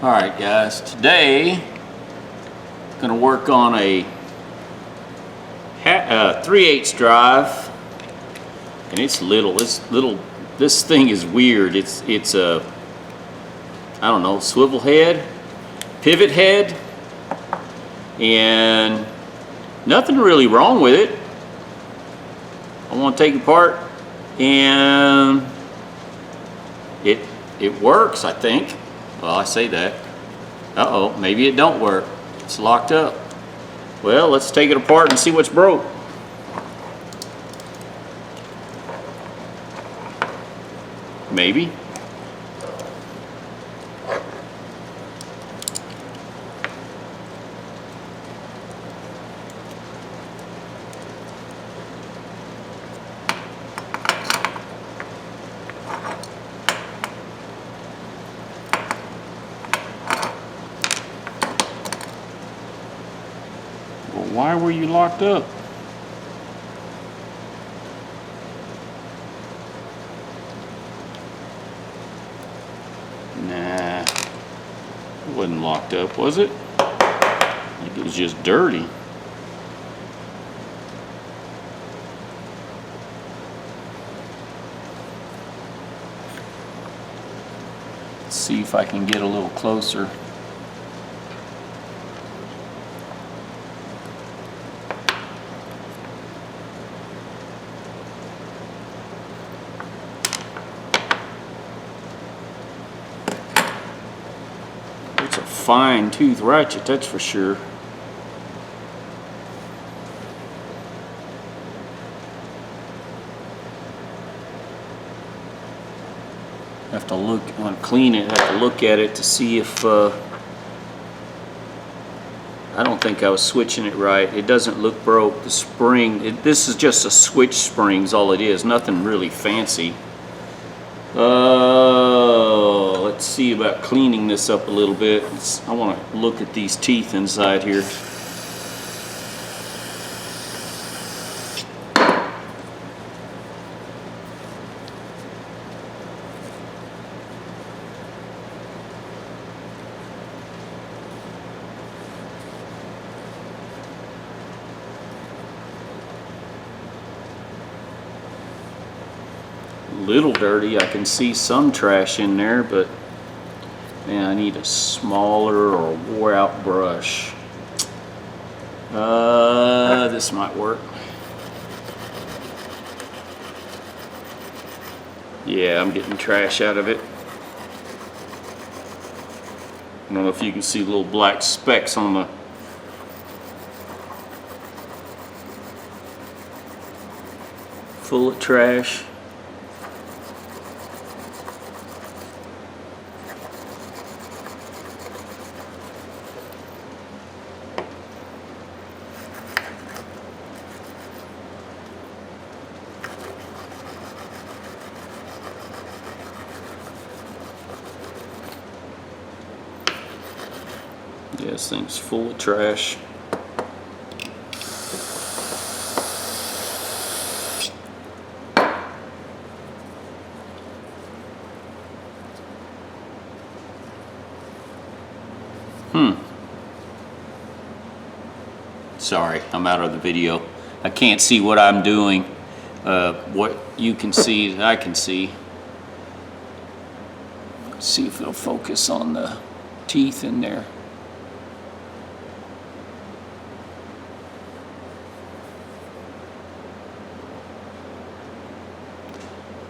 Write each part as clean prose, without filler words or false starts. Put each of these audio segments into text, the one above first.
Alright guys, today I'm going to work on a 3/8 drive, and it's little. This thing is weird. It's a, I don't know, swivel head, pivot head, and nothing really wrong with it. I want to take it apart, and it works, I think. Well, I say that. Uh-oh, maybe it don't work. It's locked up. Well, let's take it apart and see what's broke. Maybe. Why were you locked up? Nah, it wasn't locked up, was it? I think it was just dirty. Let's see if I can get a little closer. It's a fine tooth ratchet, that's for sure. Have to look, when I clean it, have to look at it to see if, I don't think I was switching it right. It doesn't look broke. The spring, this is just a switch spring is all it is, nothing really fancy. Let's see about cleaning this up a little bit. I want to look at these teeth inside here. Little dirty. I can see some trash in there, but man, I need a smaller or wore out brush. This might work. Yeah, I'm getting trash out of it. I don't know if you can see little black specks on the full of trash. Yeah, this thing's full of trash. Sorry, I'm out of the video. I can't see what I'm doing. What you can see, I can see. Let's see if it'll focus on the teeth in there.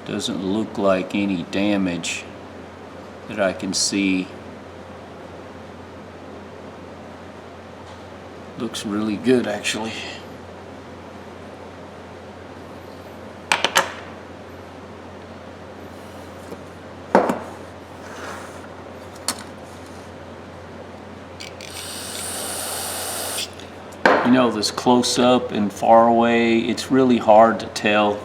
Doesn't look like any damage that I can see. Looks really good, actually. You know, this close up and far away, it's really hard to tell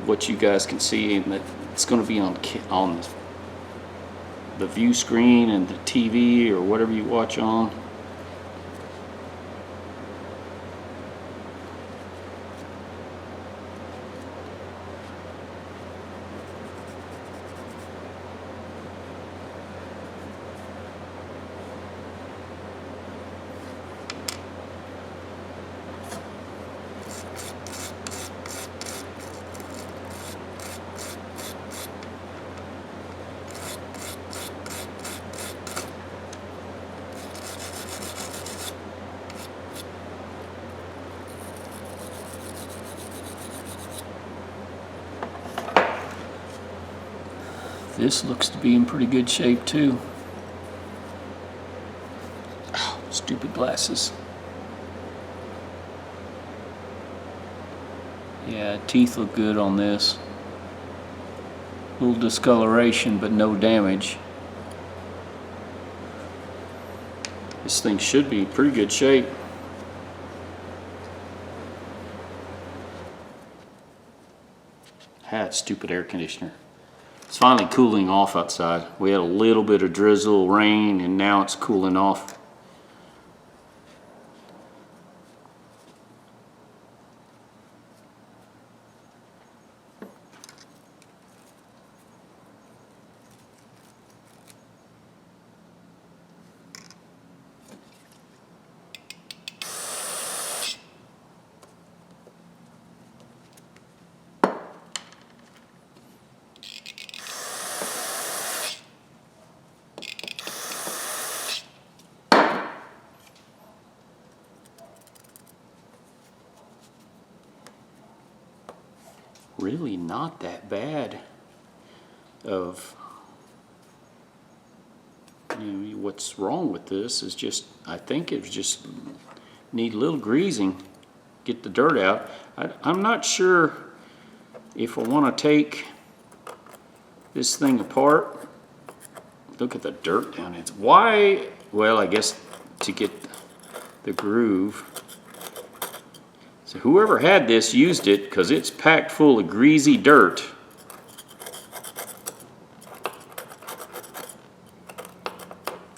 what you guys can see, and it's going to be on the view screen and the TV or whatever you watch on. This looks to be in pretty good shape too. Oh, stupid glasses. Yeah, teeth look good on this. A little discoloration, but no damage. This thing should be in pretty good shape. Stupid air conditioner. It's finally cooling off outside. We had a little bit of drizzle, rain, and now it's cooling off. Really not that bad of, what's wrong with this is just, I think it just need a little greasing, get the dirt out. I'm not sure if I want to take this thing apart. Look at the dirt down it. Why? Well, I guess to get the groove. So whoever had this used it because it's packed full of greasy dirt.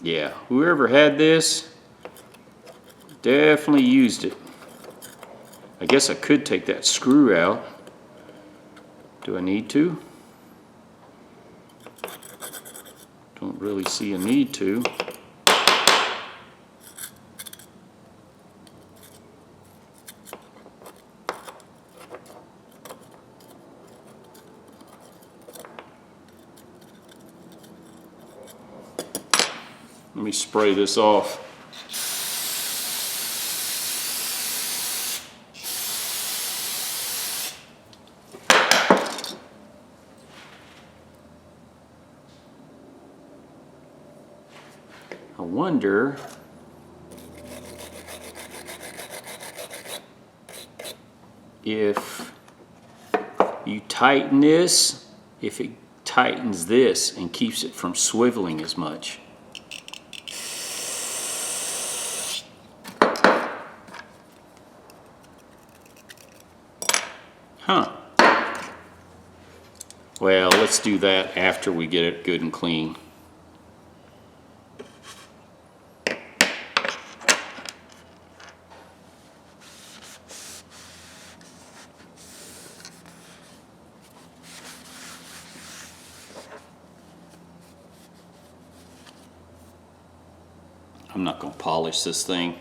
Yeah, whoever had this definitely used it. I guess I could take that screw out. Do I need to? Don't really see a need to. Let me spray this off. I wonder if you tighten this, if it tightens this and keeps it from swiveling as much. Huh. Well, let's do that after we get it good and clean. I'm not going to polish this thing.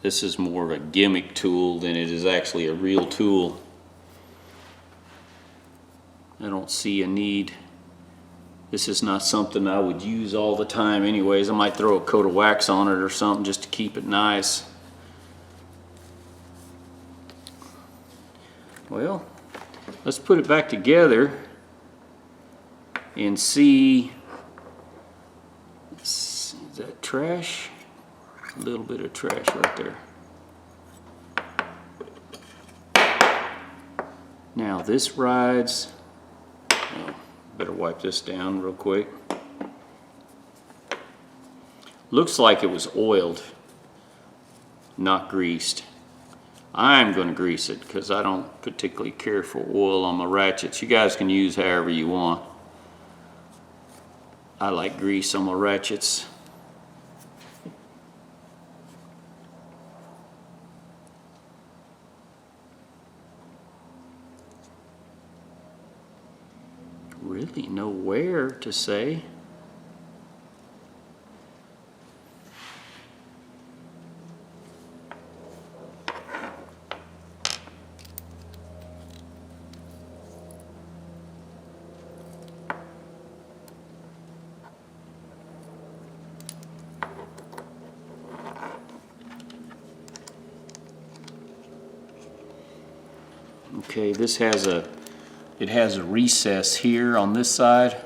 This is more of a gimmick tool than it is actually a real tool. I don't see a need. This is not something I would use all the time anyways. I might throw a coat of wax on it or something just to keep it nice. Well, let's put it back together and see. Is that trash? A little bit of trash right there. Now this rides. Oh, better wipe this down real quick. Looks like it was oiled, not greased. I'm going to grease it because I don't particularly care for oil on my ratchets. You guys can use however you want. I like grease on my ratchets. Really nowhere to say. Okay, this has a it has a recess here on this side.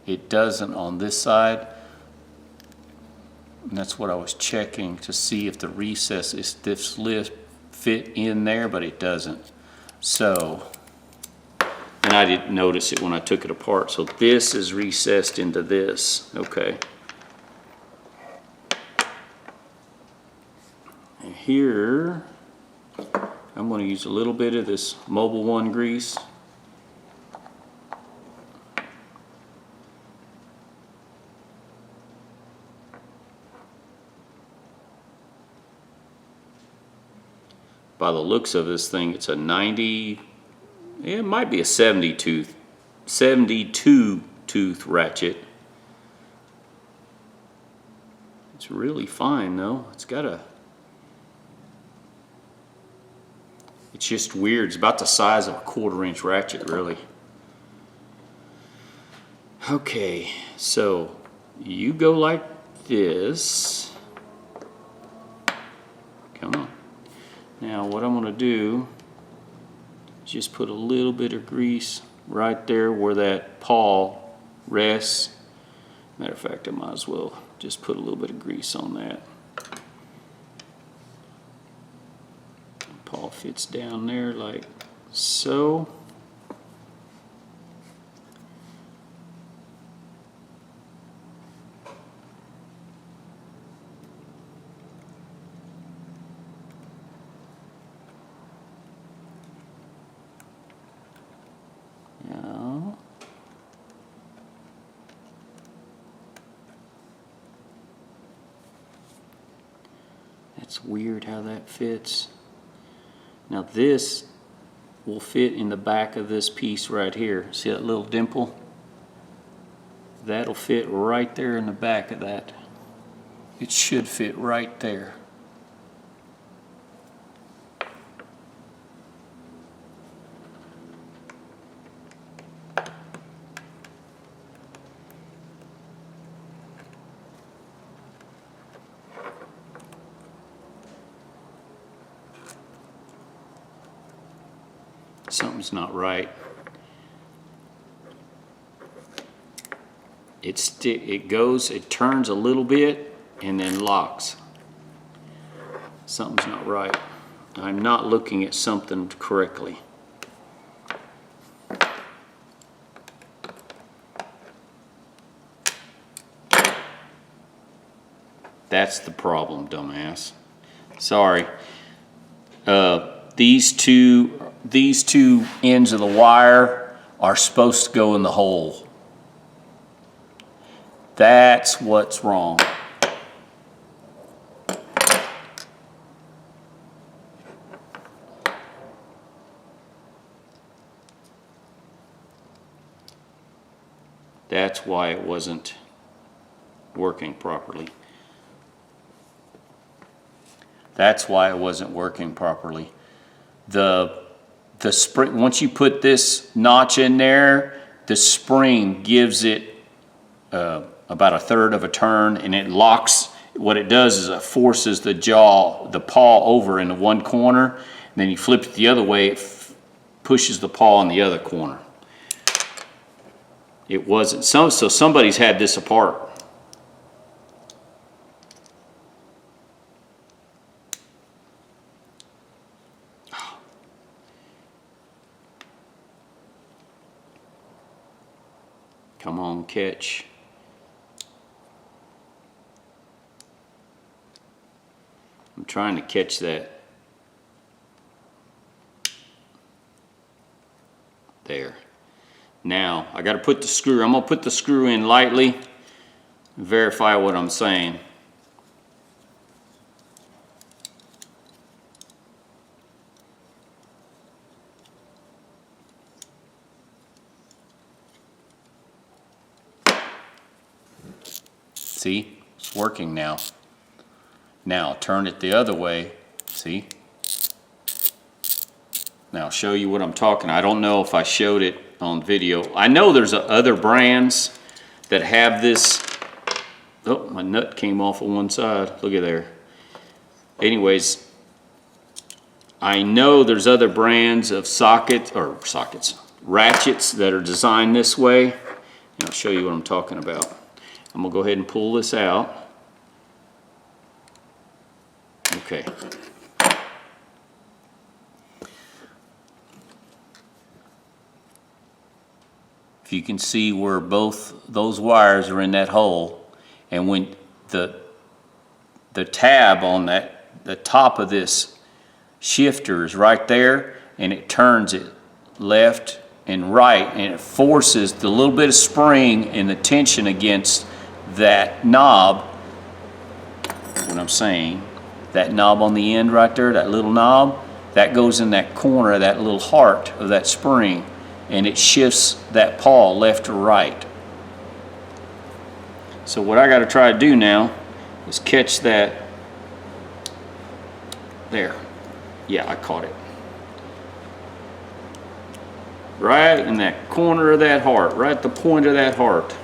It doesn't on this side. And that's what I was checking to see if the recess is this lift fit in there, but it doesn't. So, and I didn't notice it when I took it apart. So this is recessed into this, okay. And here, I'm going to use a little bit of this Mobil 1 grease. By the looks of this thing, it's a 90, it might be a 72 tooth ratchet. It's really fine though. It's got a, it's just weird. It's about the size of a 1/4 inch ratchet, really. Okay, so you go like this. Come on. Now what I'm going to do is just put a little bit of grease right there where that paw rests. Matter of fact, I might as well just put a little bit of grease on that. Paw fits down there like so. Now, that's weird how that fits. Now this will fit in the back of this piece right here. See that little dimple? That'll fit right there in the back of that. It should fit right there. Something's not right. It turns a little bit and then locks. Something's not right. I'm not looking at something correctly. That's the problem, dumbass. Sorry. These two ends of the wire are supposed to go in the hole. That's what's wrong. That's why it wasn't working properly. That's why it wasn't working properly. The spring, once you put this notch in there, the spring gives it about 1/3 of a turn, and it locks. What it does is it forces the paw over into one corner, and then you flip it the other way, it pushes the paw in the other corner. It wasn't so somebody's had this apart. Come on, catch. I'm trying to catch that. There. Now, I got to put the screw. I'm going to put the screw in lightly. Verify what I'm saying. See, it's working now. Now turn it the other way. See? Now I'll show you what I'm talking. I don't know if I showed it on video. I know there's other brands that have this. Oh, my nut came off on one side. Look at there. Anyways, I know there's other brands of sockets, ratchets that are designed this way. And I'll show you what I'm talking about. I'm gonna go ahead and pull this out. Okay. If you can see where both those wires are in that hole, and when the tab on the top of this shifter is right there, and it turns it left and right, and it forces the little bit of spring and the tension against that knob. What I'm saying, that knob on the end right there, that little knob, that goes in that corner of that little heart of that spring, and it shifts that pawl left or right. So what I got to try to do now is catch that. There. Yeah, I caught it. Right in that corner of that heart, right at the point of that heart.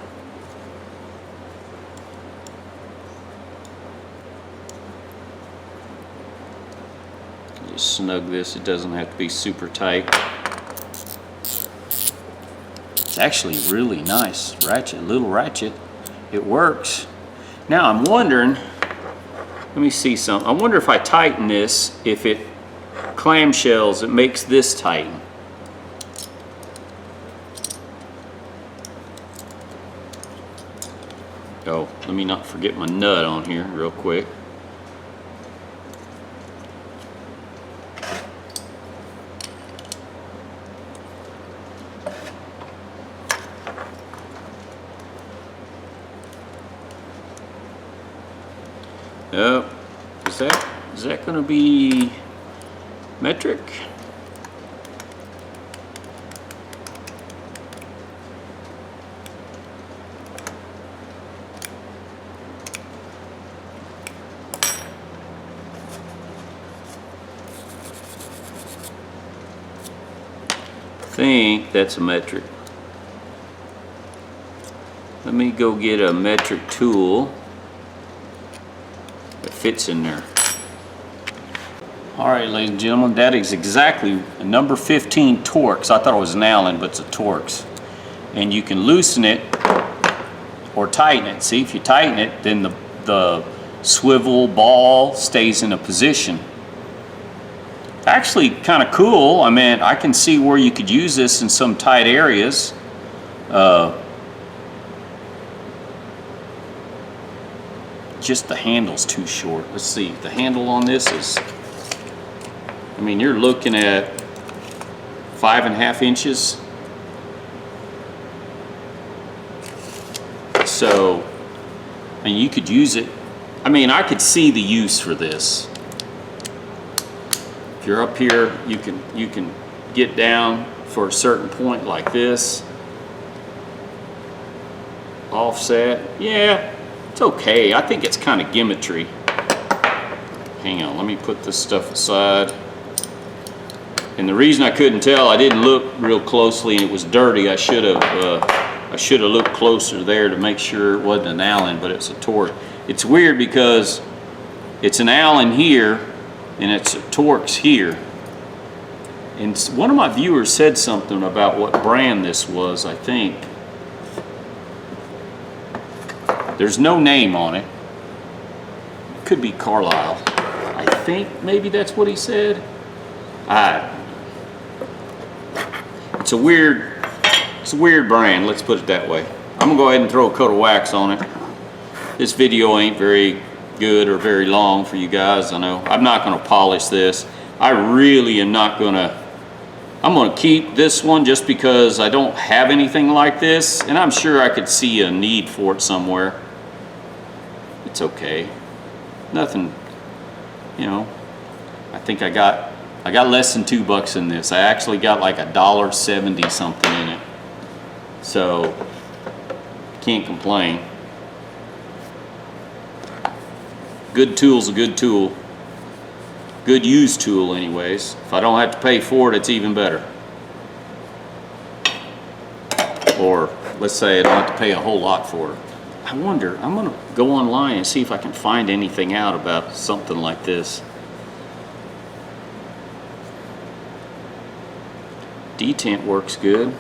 Just snug this, it doesn't have to be super tight. It's actually really nice ratchet, little ratchet. It works. Now I'm wondering, let me see something. I wonder if I tighten this, if it clamshells, it makes this tighten. Oh, let me not forget my nut on here real quick. Oh, is that going to be metric? I think that's a metric. Let me go get a metric tool that fits in there. All right, ladies and gentlemen, that is exactly a number 15 Torx. I thought it was an Allen, but it's a Torx. And you can loosen it or tighten it. See, if you tighten it, then the swivel ball stays in a position. Actually kind of cool. I mean, I can see where you could use this in some tight areas. Just the handle's too short. Let's see, the handle on this is, I mean, you're looking at 5.5 inches. So, I mean, you could use it. I mean, I could see the use for this. If you're up here, you can get down for a certain point like this. Offset, yeah, it's okay. I think it's kind of gimmickry. Hang on, let me put this stuff aside. And the reason I couldn't tell, I didn't look real closely and it was dirty. I should have looked closer there to make sure it wasn't an Allen, but it's a Torx. It's weird because it's an Allen here and it's a Torx here. And one of my viewers said something about what brand this was, I think. There's no name on it. Could be Carlisle. I think maybe that's what he said. It's a weird brand, let's put it that way. I'm gonna go ahead and throw a coat of wax on it. This video ain't very good or very long for you guys, I know. I'm not gonna polish this. I really am not gonna. I'm gonna keep this one just because I don't have anything like this, and I'm sure I could see a need for it somewhere. It's okay. Nothing, you know. I think I got less than $2 in this. I actually got like $1.70 something in it. So can't complain. Good tool's a good tool. Good used tool anyways. If I don't have to pay for it, it's even better. Or let's say I don't have to pay a whole lot for it. I wonder, I'm gonna go online and see if I can find anything out about something like this. detent works good.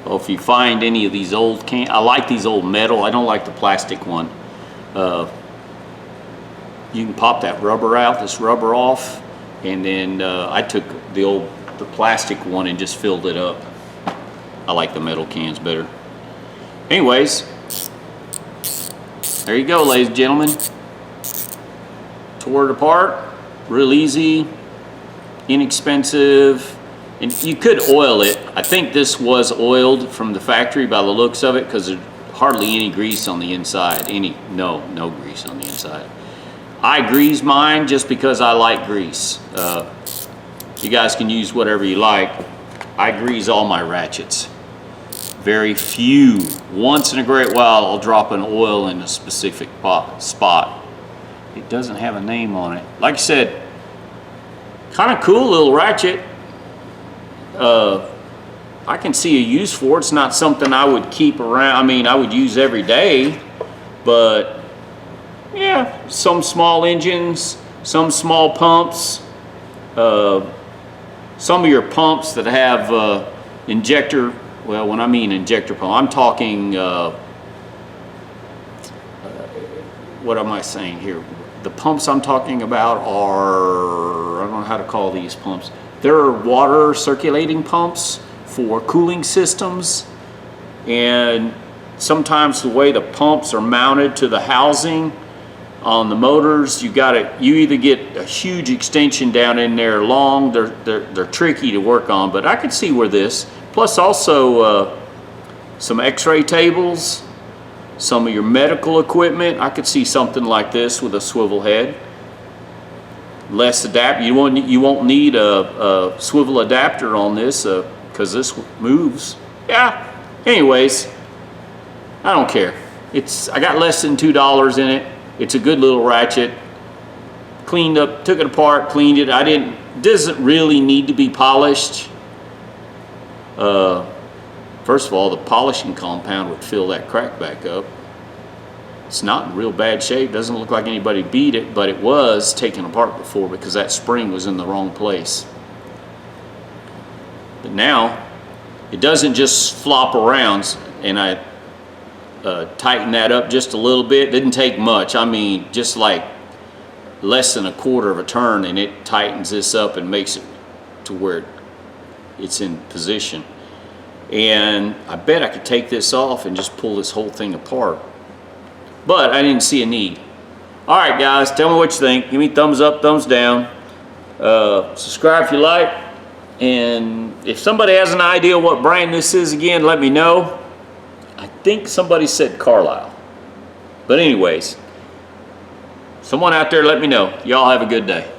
Well, if you find any of these old cans, I like these old metal. I don't like the plastic one. You can pop that rubber out, this rubber off, and then I took the plastic one and just filled it up. I like the metal cans better. Anyways, there you go, ladies and gentlemen. Tore it apart, real easy, inexpensive. And you could oil it. I think this was oiled from the factory by the looks of it, because there's hardly any grease on the inside. No grease on the inside. I grease mine just because I like grease. You guys can use whatever you like. I grease all my ratchets. Very few. Once in a great while, I'll drop an oil in a specific spot. It doesn't have a name on it. Like I said, kind of cool little ratchet. I can see a use for it. It's not something I would keep around. I mean, I would use every day, but yeah, some small engines, some small pumps, some of your pumps that have injector, well, when I mean injector pump, I'm talking, what am I saying here? The pumps I'm talking about are, I don't know how to call these pumps. There are water circulating pumps for cooling systems, and sometimes the way the pumps are mounted to the housing on the motors, you either get a huge extension down in there long, they're tricky to work on, but I could see where this, plus also some x-ray tables, some of your medical equipment, I could see something like this with a swivel head. Less adapt. You won't need a swivel adapter on this because this moves. Yeah. Anyways, I don't care. I got less than $2 in it. It's a good little ratchet. Cleaned up, took it apart, cleaned it. Doesn't really need to be polished. First of all, the polishing compound would fill that crack back up. It's not in real bad shape. Doesn't look like anybody beat it, but it was taken apart before because that spring was in the wrong place. But now, it doesn't just flop around, and I tightened that up just a little bit. Didn't take much. I mean, just like less than a quarter of a turn, and it tightens this up and makes it to where it's in position. And I bet I could take this off and just pull this whole thing apart. But I didn't see a need. All right, guys, tell me what you think. Give me thumbs up, thumbs down. Subscribe if you like. And if somebody has an idea what brand this is again, let me know. I think somebody said Carlisle. But anyways, someone out there let me know. Y'all have a good day.